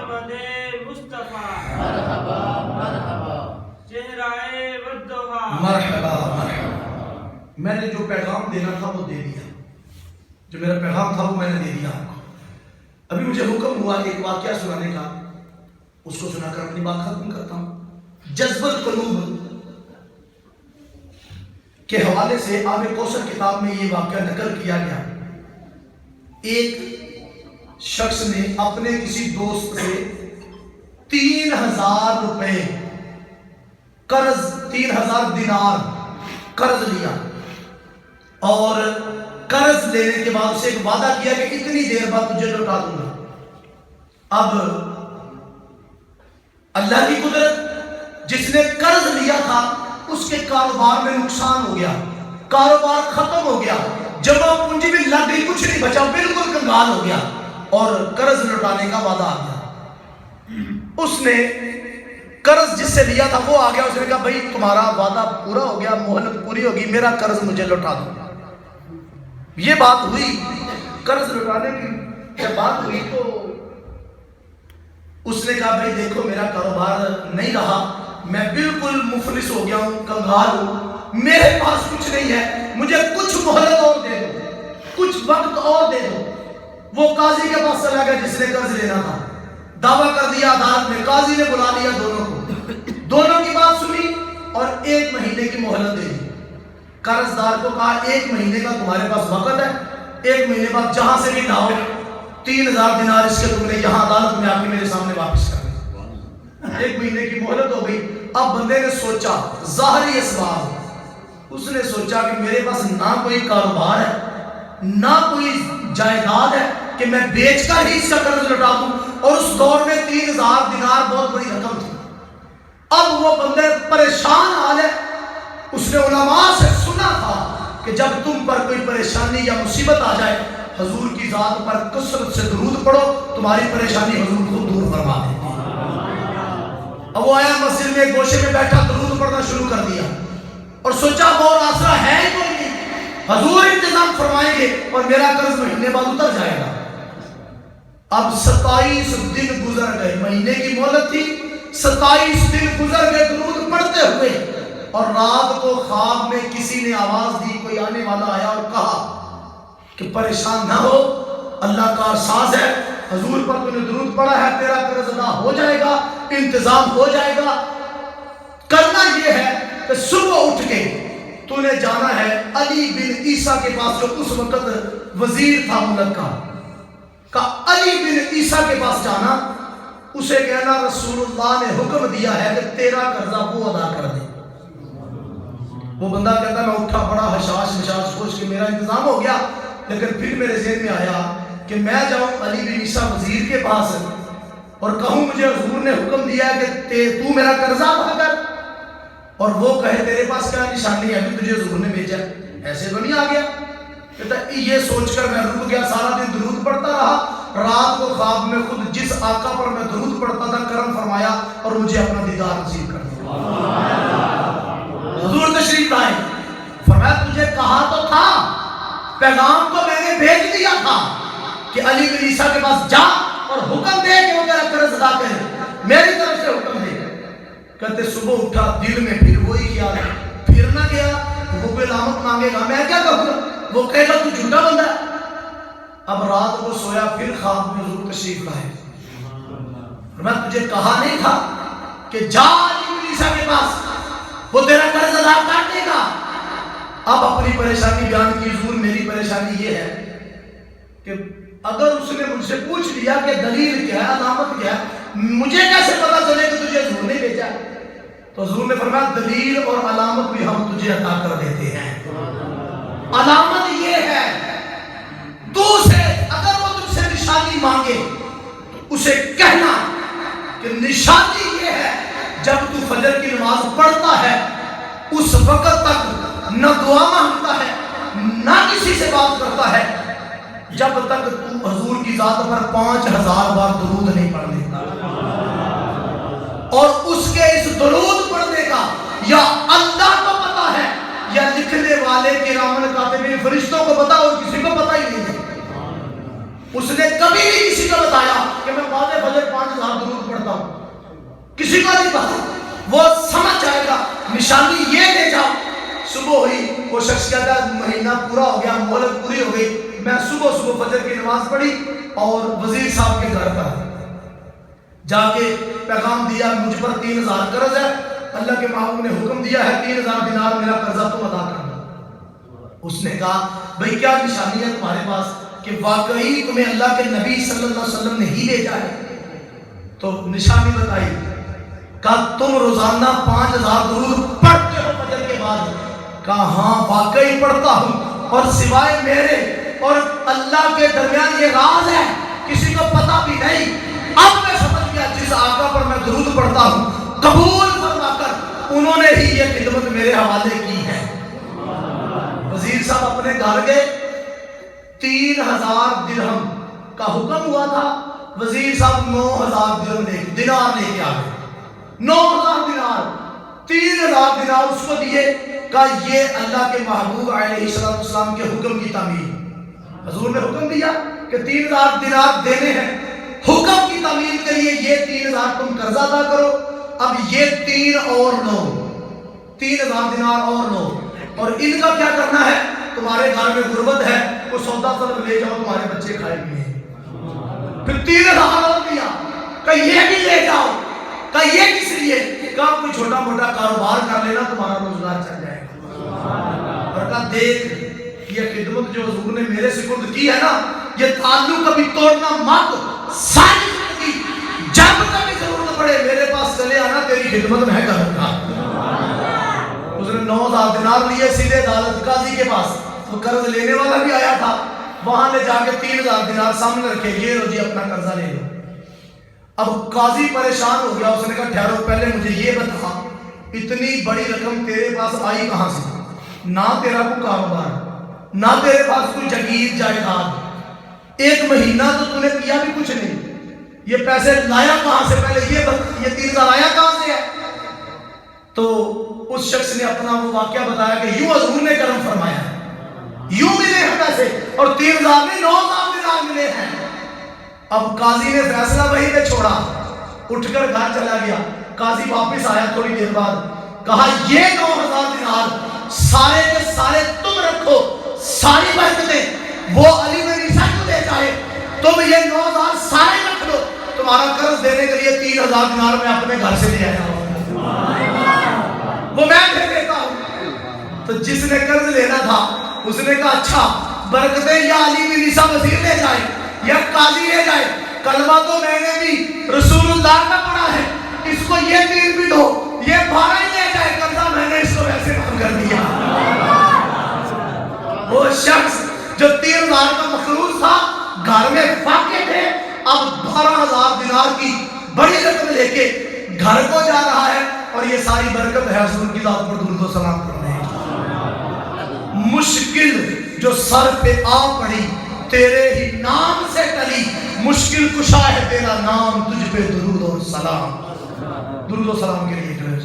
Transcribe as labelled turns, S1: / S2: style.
S1: آمد مصطفیٰ
S2: مرحبا مرحبا
S1: چہرائے والضحا
S3: مرحبا مرحبا. میں نے جو پیغام دینا تھا وہ دے دیا. جو میرا پیغام تھا وہ میں نے دے دیا آپ کو. ابھی مجھے حکم ہوا ایک واقعہ سنانے کا، اس کو سنا کر اپنی بات ختم کرتا ہوں. جذبۃ قلوب کے حوالے سے آب کوثر کتاب میں یہ واقعہ نقل کیا گیا. ایک شخص نے اپنے کسی دوست سے 3000 روپے قرض، 3000 دینار قرض لیا، اور قرض لینے کے بعد اسے ایک وعدہ کیا کہ اتنی دیر بعد تجھے لوٹا دوں گا. اب اللہ کی قدرت، جس نے قرض لیا تھا اس کے کاروبار میں نقصان ہو گیا، کاروبار ختم ہو گیا، جمع پونجی بھی لگ گئی، کچھ نہیں بچا، بالکل کنگال ہو گیا، اور قرض لوٹانے کا وعدہ آ گیا. اس نے قرض جس سے لیا تھا وہ آ گیا، اس نے کہا بھائی تمہارا وعدہ پورا ہو گیا، مہلت پوری ہوگی، میرا قرض مجھے لوٹا دو. یہ بات ہوئی، قرض لوٹانے کی جب بات ہوئی تو اس نے کہا بھائی دیکھو میرا کاروبار نہیں رہا، میں بالکل مفلس ہو گیا ہوں، کنگال ہوں، میرے پاس کچھ نہیں ہے، مجھے کچھ مہلت اور دے دو، کچھ وقت اور دے دو. وہ قاضی کے پاس چلا گیا جس نے قرض لینا تھا، دعویٰ کر دیا عدالت میں، قاضی نے بلا لیا دونوں کو، دونوں کی بات سنی اور 1 مہینے کی مہلت دے دی. قرض دار کو کہا 1 مہینے کا تمہارے پاس وقت ہے، 1 مہینے بعد جہاں سے بھی لاؤ 3000 دینار اس کے تم نے یہاں عدالت میں آ کے میرے سامنے واپس کر دیں. 1 مہینے کی مہلت ہو گئی. اب بندے نے سوچا، ظاہری اسباب، اس نے سوچا کہ میرے پاس نہ کوئی کاروبار ہے، نہ کوئی جائیداد ہے کہ میں بیچ کر ہی اس کا قرض لوٹا دوں، اور اس دور میں 3000 دینار بہت بڑی رقم تھی. اب وہ بندے پریشان حال ہے. اس نے علماء سے سنا تھا کہ جب تم پر کوئی پریشانی یا مصیبت آ جائے، حضور کی ذات پر کثرت سے درود پڑھو، تمہاری پریشانی حضور خود دور فرما دے. اب وہ آیا مسجد میں ایک گوشے میں بیٹھا، درود پڑھنا شروع کر دیا، اور سوچا وہ آسرا ہے ہی کوئی نہیں، حضور انتظام فرمائیں گے اور میرا قرض مہینے بعد اتر جائے گا. اب 27 دن گزر گئے، مہینے کی مہلت تھی، 27 دن گزر گئے درود پڑھتے ہوئے، اور رات کو خواب میں کسی نے آواز دی، کوئی آنے والا آیا اور کہا کہ پریشان نہ ہو، اللہ کا ساز ہے، حضور پر تو نے درود پڑھا ہے، تیرا قرض ادا ہو جائے گا، انتظام ہو جائے گا. کرنا یہ ہے کہ صبح اٹھ کے تو نے جانا ہے علی بن عیسیٰ کے پاس، جو اس وقت وزیر تھا ملک کا. علی بن عیسیٰ کے پاس جانا، اسے کہنا رسول اللہ نے حکم دیا ہے کہ تیرا قرضہ وہ ادا کر دے. وہ بندہ کہتا ہے میں اٹھا، بڑا حشاش سوچ کے میرا انتظام ہو گیا، لیکن پھر میرے ذہن میں آیا کہ میں جاؤں علی بن عیسیٰ وزیر کے پاس اور کہوں مجھے حضور نے حکم دیا ہے کہ تو میرا قرضہ ادا کر، اور وہ کہے تیرے پاس کیا نشانی ہے، ابھی تجھے حضور نے بھیجا، ایسے تو نہیں آ گیا. کہتا یہ سوچ کر میں رک گیا، سارا دن درود پڑھتا رہا. رات کو خواب میں خود جس آقا پر میں درود پڑھتا تھا کرم فرمایا اور مجھے اپنا دیدار نصیب کر دیا. حضور تشریف لائے، فرمایا تجھے کہا تو تھا، پیغام تو میں نے بھیج دیا تھا کہ علی بن عیسیٰ کے پاس جا اور حکم دے کہ وہ میرا قرض ادا کرے، میری طرف سے حکم دے. کہتے صبح اٹھا، دل میں پھر وہی خیال ہے، پھر نہ گیا، وہ کوئی علامت مانگے گا، میں کیا کہوں گا، وہ کہے گا تو جھوٹا بندہ ہے. اب رات کو سویا، پھر خواب میں حضور تشریف لائے. میں تجھے کہا نہیں تھا کہ جا علی بن عیسیٰ کے پاس، وہ تیرا قرض ادا کر دے گا. اب اپنی پریشانی بیان کی، حضور میری پریشانی یہ ہے کہ اگر اس نے مجھ سے پوچھ لیا کہ دلیل کیا ہے، علامت کیا ہے، مجھے کیسے پتا چلے کہ تجھے حضور نے بھیجا؟ تو حضور نے فرمایا دلیل اور علامت بھی ہم تجھے عطا کر دیتے ہیں. علامت یہ ہے، تو سے اگر وہ تجھ سے نشانی مانگے تو اسے کہنا کہ نشانی یہ ہے، جب تو فجر کی نماز پڑھتا ہے اس وقت تک نہ دعا مانگتا ہے نہ کسی سے بات کرتا ہے جب تک تو حضور کی ذات پر 5000 بار درود نہیں پڑھ لیتا. اور اس کے اس درود پڑھنے کا یا اللہ کو پتا ہے یا لکھنے والے کرامن کاتبین فرشتوں کو پتا، اور کسی کو پتا ہی نہیں ہے. اس نے کبھی بھی کسی کو بتایا کہ میں بعد فجر 5000 وہ شخص کہتا ہے مہینہ پورا ہو گیا، مہلت پوری ہو گئی، میں صبح فجر کی نماز پڑھی اور وزیر صاحب کے گھر پر جا کے پیغام دیا مجھ پر 3000 قرض ہے، اللہ کے محبوب نے حکم دیا ہے 3000 دینار میرا قرضہ تم ادا کرنا۔ اس نے کہا بھئی کیا نشانی ہے تمہارے پاس کہ واقعی تمہیں اللہ کے نبی صلی اللہ علیہ وسلم نے ہی بھیجا ہے؟ تو نشانی بتائی، کہا تم روزانہ 5000 درود پڑھتے ہو فجر کے بعد؟ کہا ہاں واقعی پڑھتا ہوں، اور سوائے میرے اور اللہ کے درمیان یہ راز ہے، کسی کو پتہ بھی نہیں۔ اب میں سمجھ گیا جس آقا پر میں درود پڑھتا ہوں قبول فرما کر انہوں نے ہی یہ خدمت میرے حوالے کی ہے۔ وزیر صاحب اپنے گھر گئے، 3000 درہم کا حکم ہوا تھا، وزیر صاحب 9000 درہم دینار لے کے آگئے، 9000 دینار، 3000 دینار اس کو دیے، کہا یہ اللہ کے محبوب علیہ السلام کے حکم کی تعمیل، حضور نے حکم دیا کہ 3000 دینار دینے ہیں، حکم کی تعمیل کے لیے یہ 3000 تم قرضہ ادا کرو، اب یہ 3 اور لو، 3000 دینار اور لو، اور ان کا کیا کرنا ہے؟ تمہارے گھر میں غربت ہے، وہ سودا سب لے جاؤ، تمہارے بچے کھائے پیے۔ پھر 3000 اور دیا، کہ یہ بھی لے جاؤ، کہ یہ کس لیے؟ کہا کوئی چھوٹا موٹا کاروبار کر لینا، تمہارا روزگار چل جائے گا۔ اور کہا دیکھ یہ خدمت جو حضور نے میرے سپرد کی ہے نا، یہ تعلق کبھی توڑنا مت، ساری زندگی جب کبھی ضرورت پڑے میرے پاس چلے آنا، تیری خدمت میں کروں گا۔ اس نے 9000 دینار لیے، سیدھے عدالت قاضی کے پاس، وہ قرض لینے والا بھی آیا تھا، وہاں لے جا کے 3000 دینار سامنے رکھے، یہ لو جی اپنا قرضہ لے لو۔ اب قاضی پریشان ہو گیا، اس نے کہا ٹھہرو پہلے مجھے یہ بتا اتنی بڑی رقم تیرے پاس آئی کہاں سے؟ نہ تیرا کوئی کاروبار، نہ تیرے پاس کوئی جگیر جائیداد، 1 مہینہ تو تو نے کیا بھی کچھ نہیں، یہ پیسے لایا کہاں سے؟ پہلے یہ بتا، یہ 3000 آیا کہاں سے ہے؟ تو اس شخص نے اپنا وہ واقعہ بتایا کہ یوں حضور نے کرم فرمایا، یوں ملے ہیں پیسے، اور 3000 میں 9000 دینار ملے ہیں۔ اب قاضی نے فیصلہ وہیں پہ چھوڑا، اٹھ کر گھر چلا گیا۔ قاضی واپس آیا تھوڑی دیر بعد، کہا یہ 9000 دینار سارے کے سارے تم رکھو، ساری برکتیں وہ علی میں عیسیٰ کو دے جائے، تم یہ 9000 سارے رکھ لو، تمہارا قرض دینے کے لیے 3000 دینار میں اپنے گھر سے لے آیا ہوں، وہ میں دے دیتا ہوں۔ تو جس نے قرض لینا تھا اس نے کہا اچھا برکتیں یا علی بن عیسیٰ وزیر لے جائے یا قاضی لے جائے، کلمہ تو میں نے بھی رسول اللہ کا پڑھا ہے، اس کو یہ تیر بھی دو، یہ 12 ہی لے جائے، قرضہ میں نے اس کو ویسے کم کر دیا۔ وہ شخص جو 3000 کا مخلوص تھا، گھر میں فاقے تھے، اب 12000 دینار کی بڑی رقم لے کے گھر کو جا رہا ہے، اور یہ ساری برکت ہے حضور کی ذات پر درود و سلام پڑھنے۔ مشکل جو سر پہ آ پڑی تیرے ہی نام سے ٹلی، مشکل کشا ہے تیرا نام، تجھ پہ درود و سلام۔ درود و سلام کے لیے جو ہے